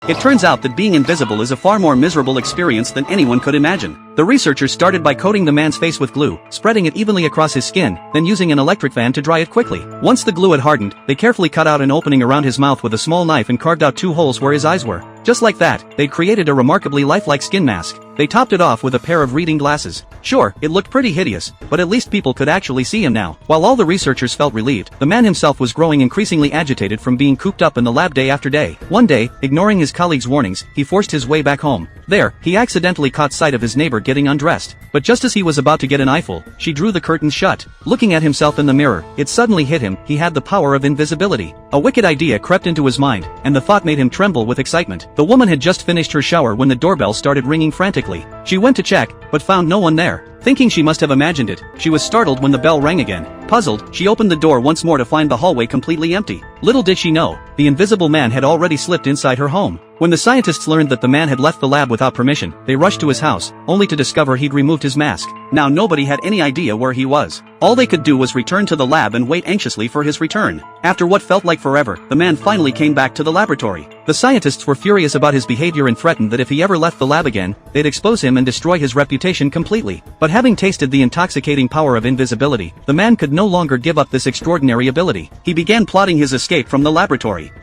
It turns out that being invisible is a far more miserable experience than anyone could imagine. The researchers started by coating the man's face with glue, spreading it evenly across his skin, then using an electric fan to dry it quickly. Once the glue had hardened, they carefully cut out an opening around his mouth with a small knife and carved out 2 holes where his eyes were. Just like that, they'd created a remarkably lifelike skin mask. They topped it off with a pair of reading glasses. Sure, it looked pretty hideous, but at least people could actually see him now. While all the researchers felt relieved, the man himself was growing increasingly agitated from being cooped up in the lab day after day. One day, ignoring his colleagues' warnings, he forced his way back home. There, he accidentally caught sight of his neighbor getting undressed. But just as he was about to get an eyeful, she drew the curtains shut. Looking at himself in the mirror, it suddenly hit him, he had the power of invisibility. A wicked idea crept into his mind, and the thought made him tremble with excitement. The woman had just finished her shower when the doorbell started ringing frantically. She went to check, but found no one there. Thinking she must have imagined it, she was startled when the bell rang again. Puzzled, she opened the door once more to find the hallway completely empty. Little did she know, the invisible man had already slipped inside her home. When the scientists learned that the man had left the lab without permission, they rushed to his house, only to discover he'd removed his mask. Now nobody had any idea where he was. All they could do was return to the lab and wait anxiously for his return. After what felt like forever, the man finally came back to the laboratory. The scientists were furious about his behavior and threatened that if he ever left the lab again, they'd expose him and destroy his reputation completely. But having tasted the intoxicating power of invisibility, the man could no longer give up this extraordinary ability. He began plotting his escape from the laboratory.